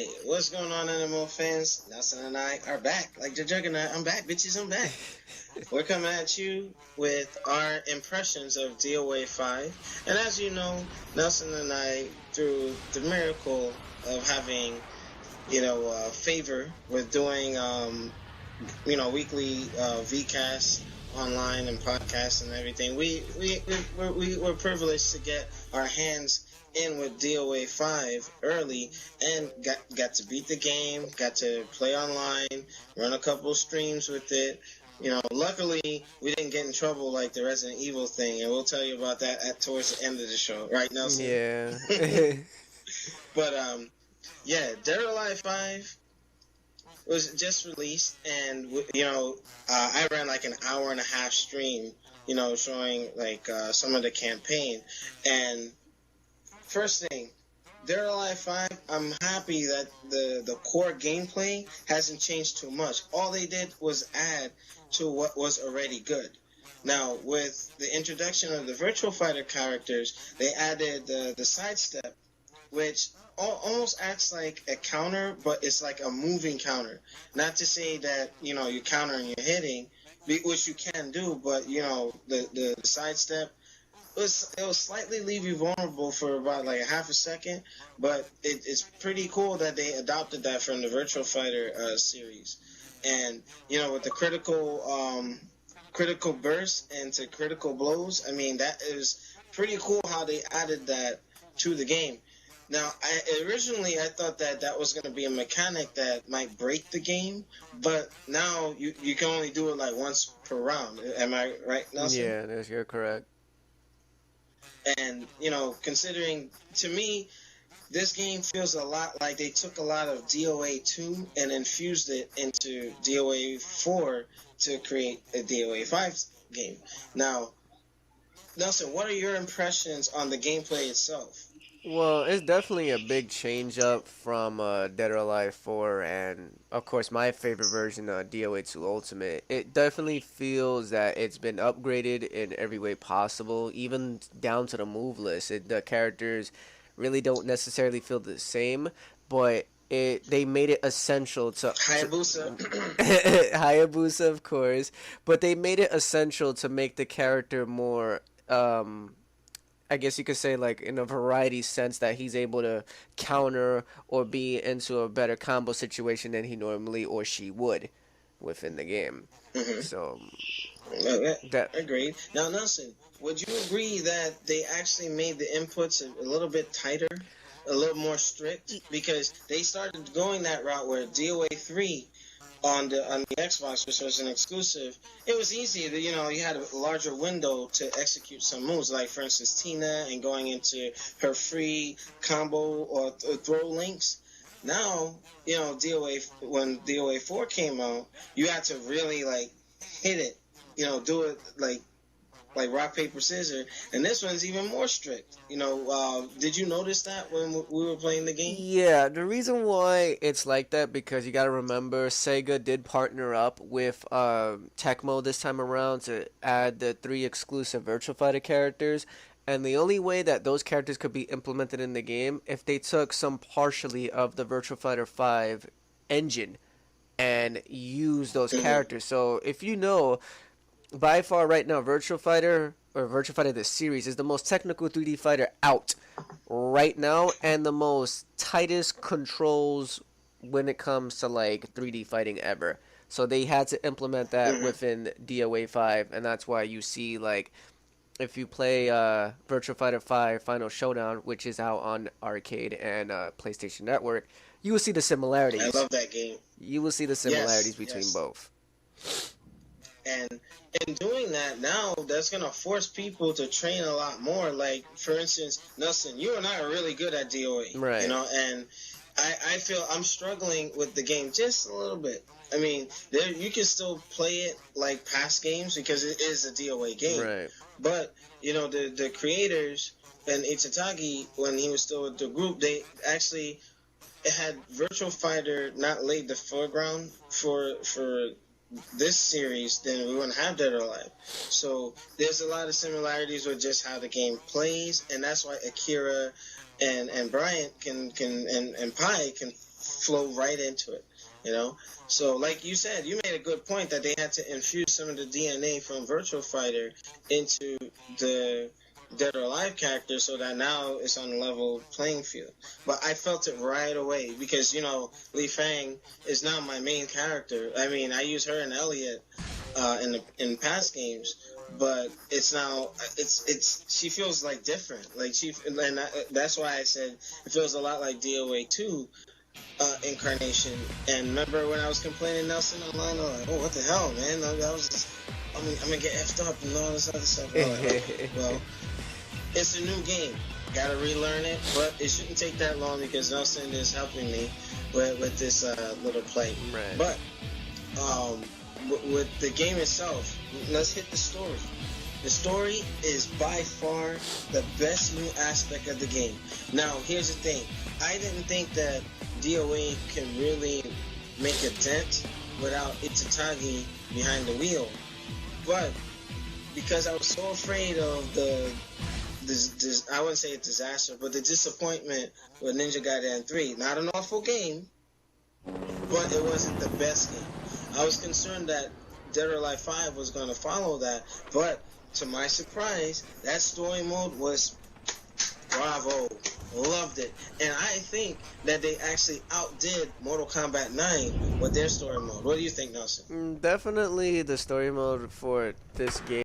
Hey, what's going on, nMo fans? Nelson and I are back. Like the Juggernaut, I'm back, bitches, I'm back. We're coming at you with our impressions of DOA 5. And as you know, Nelson and I, through the miracle of having, favor with doing, weekly VCasts online and podcasts and everything, we're privileged to get our hands in with DOA 5 early and got to beat the game, got to play online, run a couple streams with it. Luckily we didn't get in trouble like the Resident Evil thing, and we'll tell you about that towards the end of the show, right, Nelson? Yeah. But Dead or Alive 5 was just released, and I ran like an hour and a half stream, showing like some of the campaign. And first thing, Dead or Alive 5, I'm happy that the core gameplay hasn't changed too much. All they did was add to what was already good. Now, with the introduction of the Virtual Fighter characters, they added the sidestep, which almost acts like a counter, but it's like a moving counter. Not to say that, you counter and you're hitting, which you can do, but, the sidestep, it'll slightly leave you vulnerable for about like a half a second, but it's pretty cool that they adopted that from the Virtual Fighter series. And with the critical burst into critical blows, I mean, that is pretty cool how they added that to the game. Now, originally I thought that was going to be a mechanic that might break the game, but now you can only do it like once per round. Am I right, Nelson? Yeah, you're correct. And, considering, to me, this game feels a lot like they took a lot of DOA 2 and infused it into DOA 4 to create a DOA 5 game. Now, Nelson, what are your impressions on the gameplay itself? Well, it's definitely a big change up from Dead or Alive 4 and, of course, my favorite version, DOA 2 Ultimate. It definitely feels that it's been upgraded in every way possible, even down to the move list. The characters really don't necessarily feel the same, but they made it essential to Hayabusa. Hayabusa, of course, but they made it essential to make the character more I guess you could say, like, in a variety sense, that he's able to counter or be into a better combo situation than he normally or she would within the game. Mm-hmm. So, agreed. Now, Nelson, would you agree that they actually made the inputs a little bit tighter, a little more strict? Because they started going that route where DOA 3 on the Xbox, which was an exclusive, it was easy to, you had a larger window to execute some moves, like, for instance, Tina and going into her free combo or throw links. Now, when DOA 4 came out, you had to really, like, hit it, do it, like rock, paper, scissors, and this one's even more strict. Did you notice that when we were playing the game? Yeah, the reason why it's like that, because you gotta remember, Sega did partner up with Tecmo this time around to add the 3 exclusive Virtual Fighter characters, and the only way that those characters could be implemented in the game if they took some partially of the Virtual Fighter 5 engine and used those characters. So if by far right now, Virtual Fighter the series is the most technical 3D fighter out right now, and the most tightest controls when it comes to like 3D fighting ever. So they had to implement that within DOA 5, and that's why you see, like, if you play Virtual Fighter 5 Final Showdown, which is out on arcade and PlayStation Network, you will see the similarities. I love that game. You will see the similarities between both. And in doing that, now that's going to force people to train a lot more. Like, for instance, Nelson, you and I are really good at DOA. Right. And I feel I'm struggling with the game just a little bit. I mean, you can still play it like past games because it is a DOA game. Right. But, the creators and Itagaki, when he was still with the group, they actually had Virtual Fighter not laid the foreground for this series, then we wouldn't have Dead or Alive. So there's a lot of similarities with just how the game plays, and that's why Akira and Bryant and Pai can flow right into it, you know. So, like you said, you made a good point that they had to infuse some of the DNA from Virtual Fighter into the Dead or Alive character so that now it's on a level playing field. But I felt it right away because, you know, Li Fang is now my main character. I mean, I use her and Elliot in past games, but it's now she feels like different. Like that's why I said it feels a lot like DOA 2 incarnation. And remember when I was complaining, Nelson, online, I was like, oh, what the hell, man? That was just, I'm gonna get effed up and all this other stuff. Like, okay, well, it's a new game. Gotta relearn it, but it shouldn't take that long because Nelson is helping me with this little play. Right. But with the game itself, let's hit the story. The story is by far the best new aspect of the game. Now, here's the thing. I didn't think that DOA can really make a dent without Itagaki behind the wheel. But because I was so afraid of this, I wouldn't say a disaster, but the disappointment with Ninja Gaiden 3. Not an awful game, but it wasn't the best game. I was concerned that Dead or Alive 5 was going to follow that, but to my surprise, that story mode was bravo. Loved it. And I think that they actually outdid Mortal Kombat 9 with their story mode. What do you think, Nelson? Definitely the story mode for this game